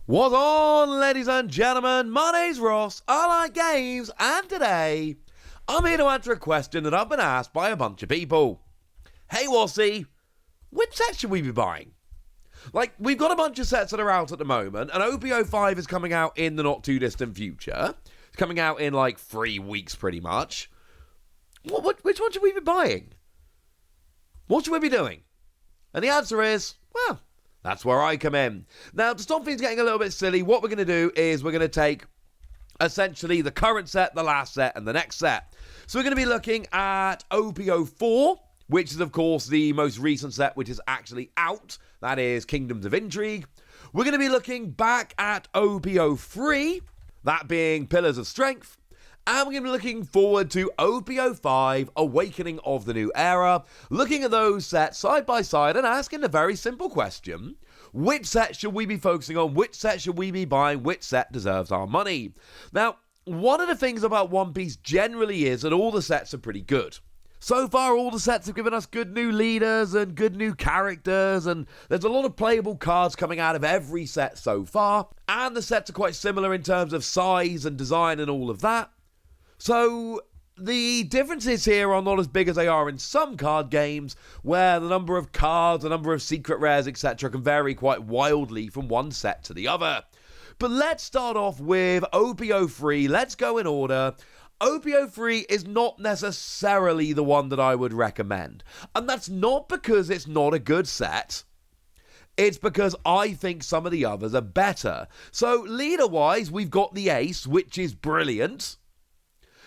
What's on, ladies and gentlemen? My name's Ross, I like games, and today I'm here to answer a question that I've been asked by a bunch of people. Hey Wassy, which set should we be buying? We've got a bunch of sets that are out at the moment, and OP-05 is coming out in the not too distant future. It's coming out in 3 weeks pretty much. Which one should we be buying? What should we be doing? And the answer is, well, that's where I come in. Now, to stop things getting a little bit silly, what we're going to do is we're going to take essentially the current set, the last set, and the next set. So we're going to be looking at OP-04, which is, of course, the most recent set which is actually out. That is Kingdoms of Intrigue. We're going to be looking back at OP-03, that being Pillars of Strength. And we're going to be looking forward to OP-05, Awakening of the New Era, looking at those sets side by side and asking the very simple question, which set should we be focusing on, which set should we be buying, which set deserves our money? Now, one of the things about One Piece generally is that all the sets are pretty good. So far, all the sets have given us good new leaders and good new characters, and there's a lot of playable cards coming out of every set so far, and the sets are quite similar in terms of size and design and all of that. So, the differences here are not as big as they are in some card games, where the number of cards, the number of secret rares, etc. can vary quite wildly from one set to the other. But let's start off with OP-03. Let's go in order. OP-03 is not necessarily the one that I would recommend. And that's not because it's not a good set. It's because I think some of the others are better. So, leader-wise, we've got the Ace, which is brilliant.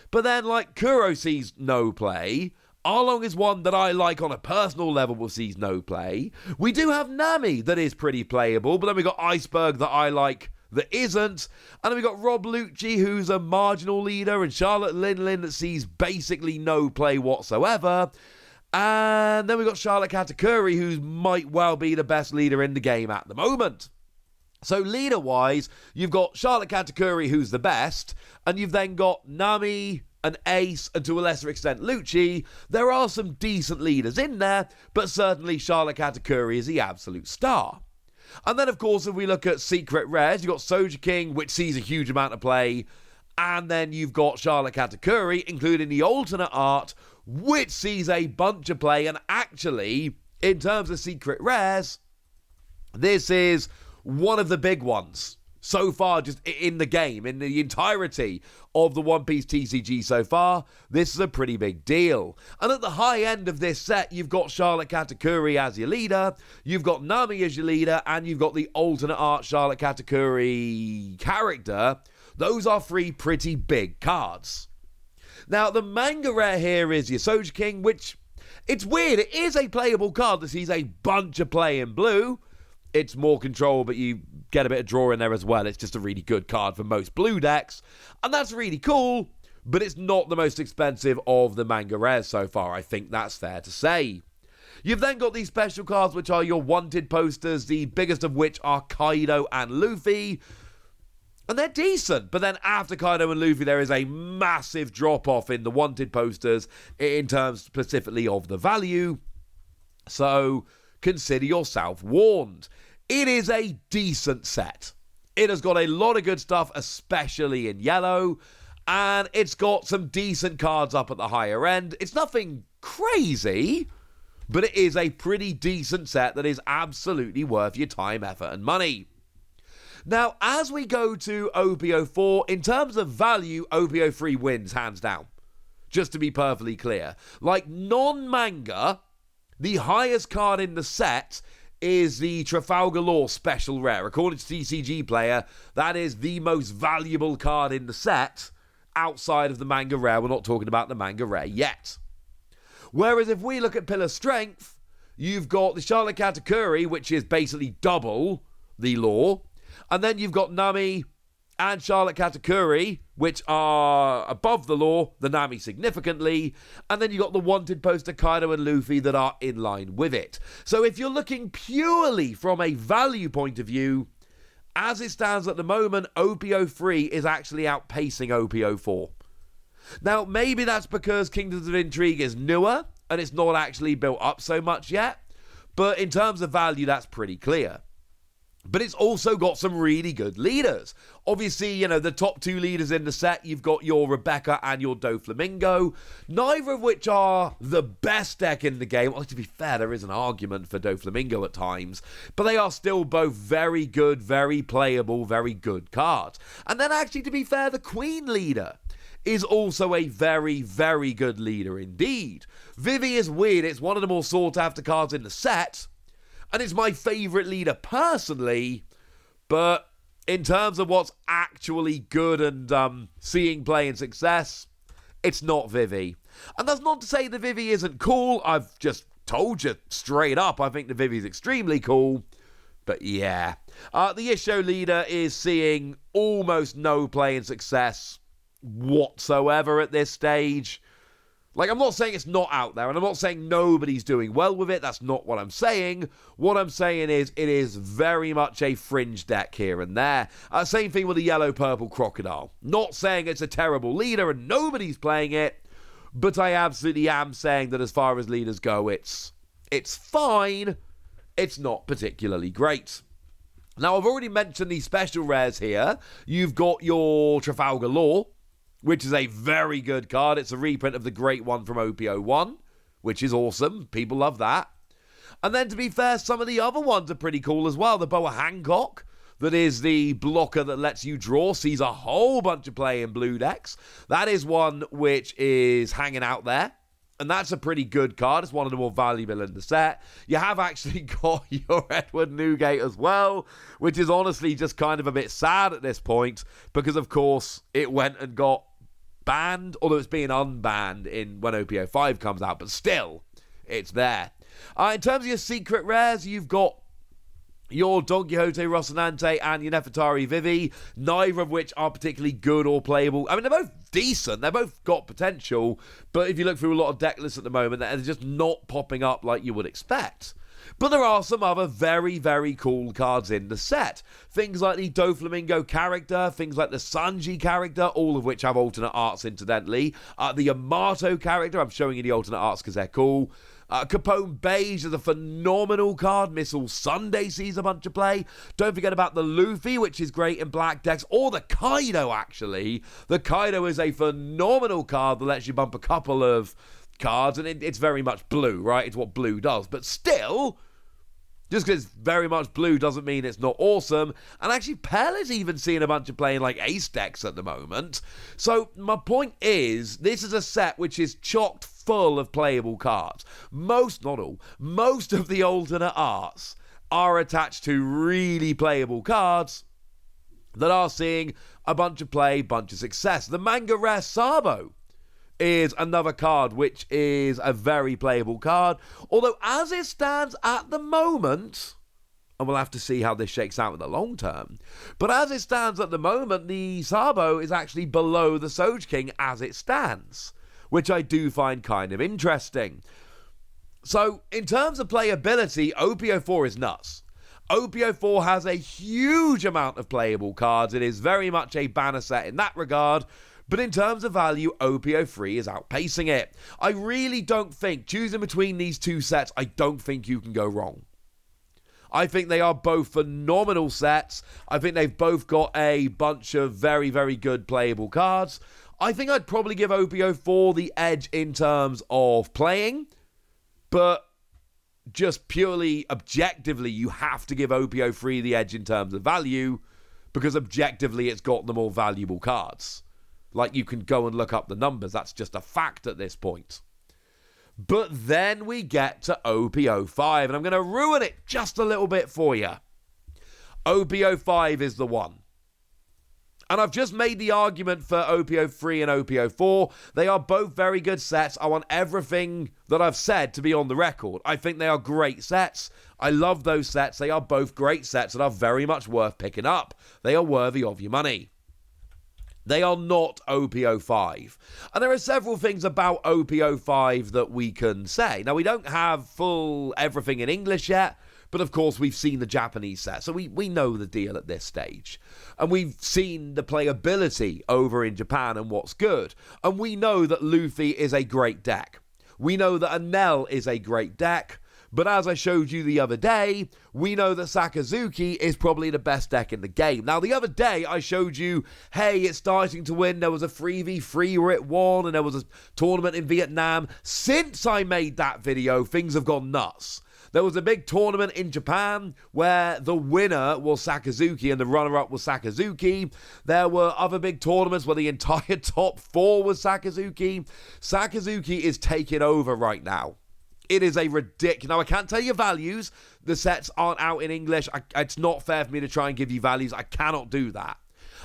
But then, Kuro sees no play. Arlong is one that I like on a personal level, sees no play. We do have Nami that is pretty playable, but then we got Iceberg that I like that isn't. And then we got Rob Lucci, who's a marginal leader, and Charlotte Linlin that sees basically no play whatsoever. And then we got Charlotte Katakuri, who might well be the best leader in the game at the moment. So leader-wise, you've got Charlotte Katakuri, who's the best, and you've then got Nami, and Ace, and to a lesser extent Lucci. There are some decent leaders in there, but certainly Charlotte Katakuri is the absolute star. And then, of course, if we look at secret rares, you've got Soja King, which sees a huge amount of play, and then you've got Charlotte Katakuri, including the alternate art, which sees a bunch of play, and actually, in terms of secret rares, this is one of the big ones so far, just in the game, in the entirety of the One Piece TCG so far. This is a pretty big deal. And at the high end of this set, you've got Charlotte Katakuri as your leader, you've got Nami as your leader, and you've got the alternate art Charlotte Katakuri character. Those are 3 pretty big cards. Now, the manga rare here is your Soja King, which, it's weird, it is a playable card that sees a bunch of play in blue. It's more control, but you get a bit of draw in there as well. It's just a really good card for most blue decks, and that's really cool, but it's not the most expensive of the manga rares so far. I think that's fair to say. You've then got these special cards, which are your wanted posters, the biggest of which are Kaido and Luffy, and they're decent, but then after Kaido and Luffy, there is a massive drop-off in the wanted posters in terms specifically of the value, so consider yourself warned. It is a decent set. It has got a lot of good stuff, especially in yellow, and it's got some decent cards up at the higher end. It's nothing crazy, but it is a pretty decent set that is absolutely worth your time, effort, and money. Now, as we go to OP-04, in terms of value, OP-03 wins, hands down. Just to be perfectly clear. Non-manga, the highest card in the set is the Trafalgar Law Special Rare. According to TCG Player, that is the most valuable card in the set outside of the manga rare. We're not talking about the manga rare yet. Whereas if we look at Pillar Strength, you've got the Charlotte Katakuri, which is basically double the law. And then you've got Nami and Charlotte Katakuri, which are above the law, the Nami significantly, and then you got the wanted poster Kaido and Luffy that are in line with it. So if you're looking purely from a value point of view, as it stands at the moment, OP-03 is actually outpacing OP-04. Now, maybe that's because Kingdoms of Intrigue is newer, and it's not actually built up so much yet, but in terms of value, that's pretty clear. But it's also got some really good leaders. Obviously, you know, the top two leaders in the set, you've got your Rebecca and your Doflamingo, neither of which are the best deck in the game. Well, to be fair, there is an argument for Doflamingo at times, but they are still both very good, very playable, very good cards. And then actually, to be fair, the Queen leader is also a very, very good leader indeed. Vivi is weird. It's one of the more sought after cards in the set, and it's my favourite leader personally, but in terms of what's actually good and seeing play and success, it's not Vivi. And that's not to say the Vivi isn't cool. I've just told you straight up, I think the Vivi is extremely cool. But yeah, the Isho leader is seeing almost no play and success whatsoever at this stage. Like, I'm not saying it's not out there, and I'm not saying nobody's doing well with it. That's not what I'm saying. What I'm saying is it is very much a fringe deck here and there. Same thing with the yellow-purple crocodile. Not saying it's a terrible leader and nobody's playing it, but I absolutely am saying that as far as leaders go, it's fine. It's not particularly great. Now, I've already mentioned these special rares here. You've got your Trafalgar Law, which is a very good card. It's a reprint of the great one from OP-01, which is awesome. People love that. And then, to be fair, some of the other ones are pretty cool as well. The Boa Hancock, that is the blocker that lets you draw, sees a whole bunch of play in blue decks. That is one which is hanging out there, and that's a pretty good card. It's one of the more valuable in the set. You have actually got your Edward Newgate as well, which is honestly just kind of a bit sad at this point, because, of course, it went and got banned, although it's being unbanned when OP-05 comes out, but still, it's there. In terms of your secret rares, you've got your Don Quixote Rocinante and your Nefertari Vivi, neither of which are particularly good or playable. I mean, they're both decent, they've both got potential, but if you look through a lot of deck lists at the moment, they're just not popping up like you would expect. But there are some other very, very cool cards in the set. Things like the Doflamingo character, things like the Sanji character, all of which have alternate arts, incidentally. The Yamato character, I'm showing you the alternate arts because they're cool. Capone Beige is a phenomenal card. Missile Sunday sees a bunch of play. Don't forget about the Luffy, which is great in black decks, or the Kaido, actually. The Kaido is a phenomenal card that lets you bump a couple of cards, and it's very much blue, right? It's what blue does. But still, just because it's very much blue doesn't mean it's not awesome. And actually, Pell is even seeing a bunch of play in like ace decks at the moment. So my point is, this is a set which is chocked full of playable cards. Most, not all, most of the alternate arts are attached to really playable cards that are seeing a bunch of play, bunch of success. The Manga Rare Sabo is another card which is a very playable card, although as it stands at the moment, and we'll have to see how this shakes out in the long term, but as it stands at the moment, the Sabo is actually below the Soj King as it stands, which I do find kind of interesting. So in terms of playability, OP-04 is nuts. OP-04 has a huge amount of playable cards. It is very much a banner set in that regard. But in terms of value, OP-03 is outpacing it. I really don't think, choosing between these two sets, I don't think you can go wrong. I think they are both phenomenal sets. I think they've both got a bunch of very, very good playable cards. I think I'd probably give OP-04 the edge in terms of playing, but just purely objectively, you have to give OP-03 the edge in terms of value, because objectively it's got the more valuable cards. Like, you can go and look up the numbers. That's just a fact at this point. But then we get to OP-05, and I'm going to ruin it just a little bit for you. OP-05 is the one. And I've just made the argument for OP-03 and OP-04. They are both very good sets. I want everything that I've said to be on the record. I think they are great sets. I love those sets. They are both great sets that are very much worth picking up. They are worthy of your money. They are not OP-05. And there are several things about OP-05 that we can say. Now, we don't have full everything in English yet, but of course we've seen the Japanese set, so we know the deal at this stage. And we've seen the playability over in Japan and what's good. And we know that Luffy is a great deck. We know that Enel is a great deck. But as I showed you the other day, we know that Sakazuki is probably the best deck in the game. Now, the other day, I showed you, hey, it's starting to win. There was a 3v3 where it won, and there was a tournament in Vietnam. Since I made that video, things have gone nuts. There was a big tournament in Japan where the winner was Sakazuki and the runner-up was Sakazuki. There were other big tournaments where the entire top 4 was Sakazuki. Sakazuki is taking over right now. It is a ridiculous... Now, I can't tell you values. The sets aren't out in English. It's not fair for me to try and give you values. I cannot do that.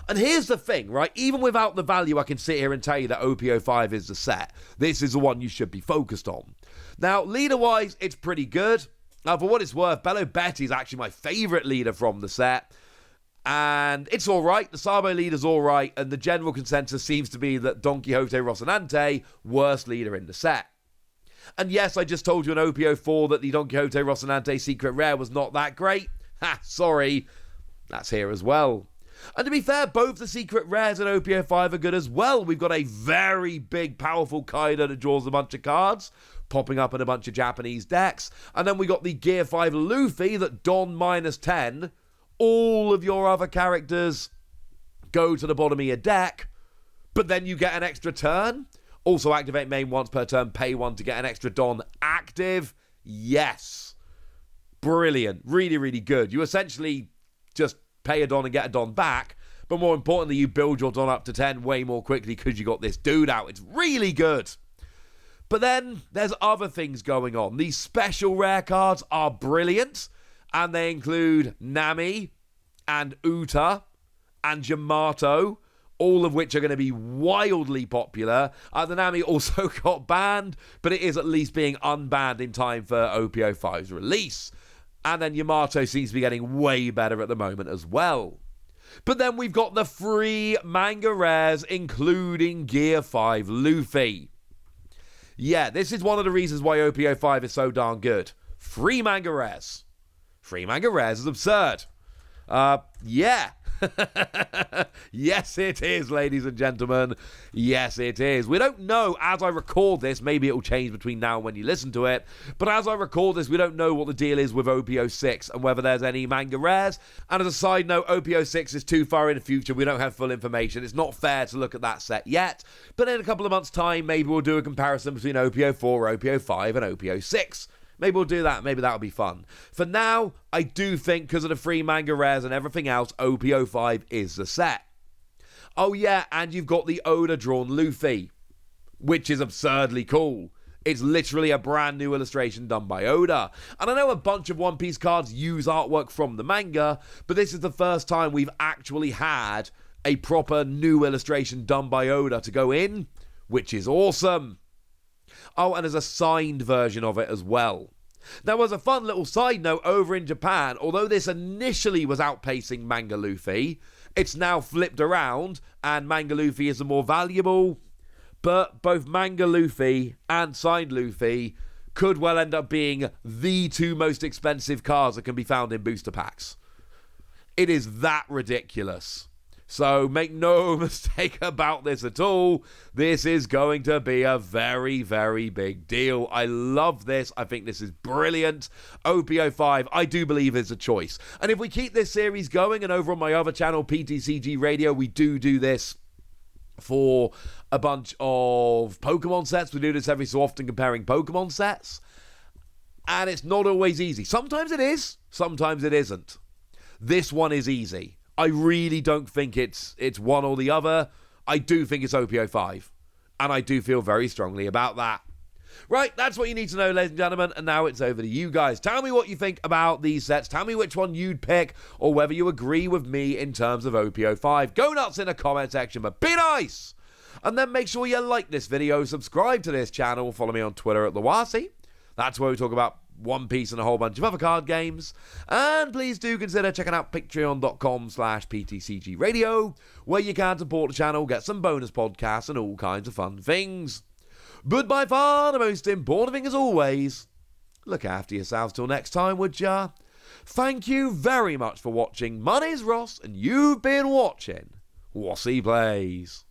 And here's the thing, right? Even without the value, I can sit here and tell you that OP-05 is the set. This is the one you should be focused on. Now, leader-wise, it's pretty good. Now, for what it's worth, Bello Betty is actually my favourite leader from the set. And it's all right. The Sabo leader's all right. And the general consensus seems to be that Don Quixote Rocinante, worst leader in the set. And yes, I just told you in OP-04 that the Don Quixote Rocinante Secret Rare was not that great. Ha, sorry. That's here as well. And to be fair, both the Secret Rares and OP-05 are good as well. We've got a very big, powerful Kaido that draws a bunch of cards, popping up in a bunch of Japanese decks. And then we got the Gear 5 Luffy that Don -10. All of your other characters go to the bottom of your deck, but then you get an extra turn. Also activate main once per turn, pay 1 to get an extra Don active. Yes. Brilliant. Really, really good. You essentially just pay a Don and get a Don back, but more importantly, you build your Don up to 10 way more quickly because you got this dude out. It's really good. But then there's other things going on. These special rare cards are brilliant, and they include Nami and Uta and Yamato, all of which are going to be wildly popular. The Nami also got banned, but it is at least being unbanned in time for OP-05's release. And then Yamato seems to be getting way better at the moment as well. But then we've got the free manga rares, including Gear 5 Luffy. Yeah, this is one of the reasons why OP-05 is so darn good. Free manga rares. Free manga rares is absurd. Yeah. Yes, it is, ladies and gentlemen. Yes, it is. We don't know, as I record this, maybe it'll change between now and when you listen to it, but as I record this, we don't know what the deal is with OP-06 and whether there's any manga rares. And as a side note, OP-06 is too far in the future. We don't have full information. It's not fair to look at that set yet, but in a couple of months' time, maybe we'll do a comparison between OP-04, OP-05, and OP-06. Maybe we'll do that. Maybe that'll be fun. For now, I do think, because of the free manga rares and everything else, OP-05 is the set. Oh yeah, and you've got the Oda-drawn Luffy, which is absurdly cool. It's literally a brand new illustration done by Oda. And I know a bunch of One Piece cards use artwork from the manga, but this is the first time we've actually had a proper new illustration done by Oda to go in, which is awesome. Oh, and there's a signed version of it as well. Now, as a fun little side note, over in Japan, although this initially was outpacing Manga Luffy, it's now flipped around, and Manga Luffy is the more valuable. But both Manga Luffy and signed Luffy could well end up being the two most expensive cards that can be found in booster packs. It is that ridiculous. So make no mistake about this at all. This is going to be a very, very big deal. I love this. I think this is brilliant. OP-05, I do believe, is a choice. And if we keep this series going, and over on my other channel, PTCG Radio, we do this for a bunch of Pokemon sets. We do this every so often comparing Pokemon sets. And it's not always easy. Sometimes it is. Sometimes it isn't. This one is easy. I really don't think it's one or the other. I do think it's OP-05. And I do feel very strongly about that. Right, that's what you need to know, ladies and gentlemen. And now it's over to you guys. Tell me what you think about these sets. Tell me which one you'd pick, or whether you agree with me in terms of OP-05. Go nuts in the comment section, but be nice! And then make sure you like this video, subscribe to this channel, follow me on Twitter at Lawasi. That's where we talk about One Piece and a whole bunch of other card games. And please do consider checking out patreon.com/PTCG Radio, where you can support the channel, get some bonus podcasts and all kinds of fun things. But by far the most important thing, as always, look after yourselves till next time, would ya? Thank you very much for watching. My name's Ross, and you've been watching Wossy Plays.